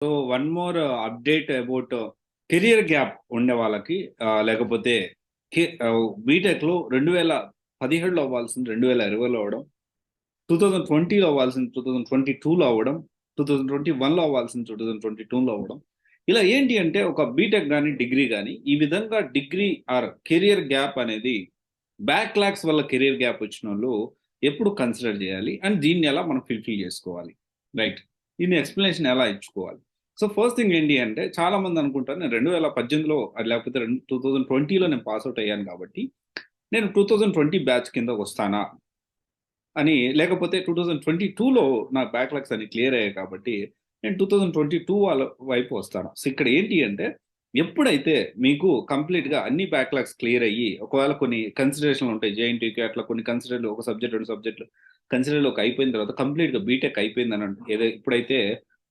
So one more update about career gap ఉండే వాళ్ళకి లేకపోతే బీటెక్లో 2017లో అవ్వాల్సింది 2020లో అవ్వడం, 2020లో అవ్వాల్సింది 2022లో అవ్వడం, 2021లో అవ్వాల్సింది 2022లో అవ్వడం. ఇలా ఏంటి అంటే ఒక బీటెక్ కానీ డిగ్రీ కానీ ఈ విధంగా డిగ్రీ ఆర్ కెరియర్ గ్యాప్ అనేది బ్యాక్లాగ్స్ వల్ల కెరియర్ గ్యాప్ వచ్చిన వాళ్ళు ఎప్పుడు కన్సిడర్ చేయాలి అండ్ దీన్ని ఎలా మనం ఫిల్ఫిల్ చేసుకోవాలి, రైట్? దీన్ని ఎక్స్ప్లెనేషన్ ఎలా ఇచ్చుకోవాలి? సో ఫస్ట్ థింగ్ ఏంటి అంటే చాలా మంది అనుకుంటారు నేను 2018లో లేకపోతే 2020లో నేను పాస్అవుట్ అయ్యాను కాబట్టి నేను 2020 బ్యాచ్ కింద వస్తానా అని, లేకపోతే 2022లో నా బ్యాక్లాగ్స్ అన్ని క్లియర్ అయ్యాయి కాబట్టి నేను 2022 వాళ్ళ వైపు వస్తాను. సో ఇక్కడ ఏంటి అంటే ఎప్పుడైతే మీకు కంప్లీట్గా అన్ని బ్యాక్లాగ్స్ క్లియర్ అయ్యి ఒకవేళ కొన్ని కన్సిడరేషన్లు ఉంటాయి జేఎన్టీకి అట్లా కొన్ని కన్సిడర్లు ఒక సబ్జెక్ట్ 2 సబ్జెక్టులు కన్సిడర్లు ఒక అయిపోయిన తర్వాత కంప్లీట్గా బీటెక్ అయిపోయిందని ఏదో ఎప్పుడైతే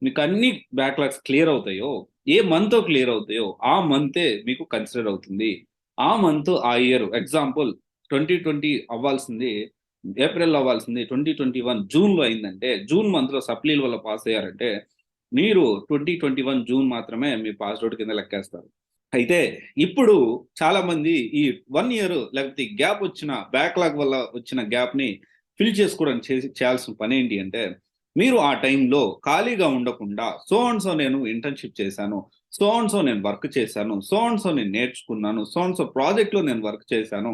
మీకు అన్ని బ్యాక్లాగ్స్ క్లియర్ అవుతాయో, ఏ మంత్ క్లియర్ అవుతాయో ఆ మంతే మీకు కన్సిడర్ అవుతుంది. ఆ మంత్ ఆ ఇయర్ ఎగ్జాంపుల్ 2020 అవ్వాల్సింది ఏప్రిల్‌లో అవ్వాల్సింది 2021 జూన్‌లో అయిందంటే, జూన్ మంత్‌లో సప్లీల వల్ల పాస్ అయ్యారంటే, మీరు 2021 జూన్ మాత్రమే మీ పాస్డ్ ఔట్ కింద లెక్కేస్తారు. అయితే ఇప్పుడు చాలామంది ఈ 1 ఇయర్ లేకపోతే ఈ గ్యాప్ వచ్చిన బ్యాక్‌లాగ్ వల్ల వచ్చిన గ్యాప్‌ని ఫిల్ చేసుకోవడానికి చేయాల్సిన పనేంటి అంటే, మీరు ఆ టైంలో ఖాళీగా ఉండకుండా సో అండ్ సో నేను ఇంటర్న్‌షిప్ చేశాను. సో అండ్ సో నేను వర్క్ చేశాను. సో అండ్ సో నేను నేర్చుకున్నాను. సో అండ్ సో ప్రాజెక్ట్‌లో నేను వర్క్ చేశాను.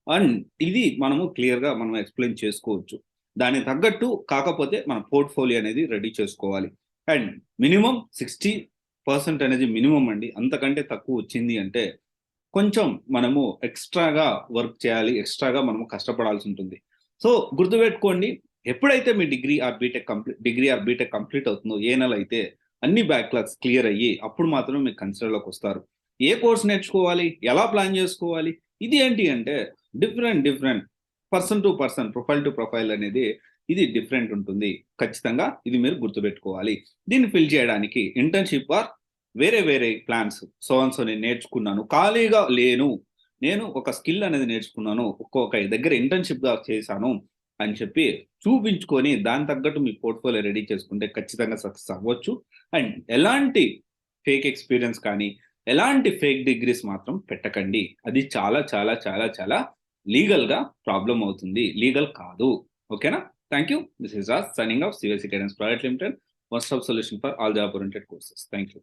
అండ్ ఇది మనము క్లియర్‌గా మనం ఎక్స్‌ప్లెయిన్ చేసుకోవచ్చు. దానికి తగ్గట్టు కాకపోతే మన పోర్ట్‌ఫోలియో అనేది రెడీ చేసుకోవాలి. అండ్ మినిమమ్ 60% అనేది మినిమమ్ అండి. అంతకంటే తక్కువ వచ్చింది అంటే కొంచెం మనము ఎక్స్‌ట్రాగా వర్క్ చేయాలి. ఎక్స్‌ట్రాగా మనము కష్టపడాల్సి ఉంటుంది. సో గుర్తుపెట్టుకోండి, ఎప్పుడైతే మీ డిగ్రీ ఆర్ బీటెక్ కంప్లీట్ అవుతుందో, ఏ నెల అయితే అన్ని బ్యాక్‌లాగ్స్ క్లియర్ అయ్యి అప్పుడు మాత్రమే మీరు కన్సిడర్‌లోకి వస్తారు. ఏ కోర్స్ నేర్చుకోవాలి? ఎలా ప్లాన్ చేసుకోవాలి? ఇది ఏంటి అంటే different person to person, profile to profile అనేది ఇది డిఫరెంట్ ఉంటుంది. ఖచ్చితంగా ఇది మీరు గుర్తుపెట్టుకోవాలి. దీన్ని ఫిల్ చేయడానికి ఇంటర్న్‌షిప్ ఆర్ వేరే ప్లాన్స్. సో అండ్ సో నేను నేర్చుకున్నాను. ఖాళీగా లేను. నేను ఒక స్కిల్ అనేది నేర్చుకున్నాను. ఒక్కొక్క దగ్గర ఇంటర్న్‌షిప్‌గా చేశాను అని చెప్పి చూపించుకొని దానికి తగ్గట్టు మీ పోర్ట్‌ఫోలియో రెడీ చేసుకుంటే ఖచ్చితంగా సక్సెస్ అవ్వచ్చు. అండ్ ఎలాంటి ఫేక్ ఎక్స్‌పీరియన్స్ కానీ, ఎలాంటి ఫేక్ డిగ్రీస్ మాత్రం పెట్టకండి. అది చాలా లీగల్‌గా ప్రాబ్లమ్ అవుతుంది. లీగల్ కాదు. ఓకేనా? Thank you. This is Raj signing off CYC guidance private limited. One stop solution for all job oriented courses. Thank you.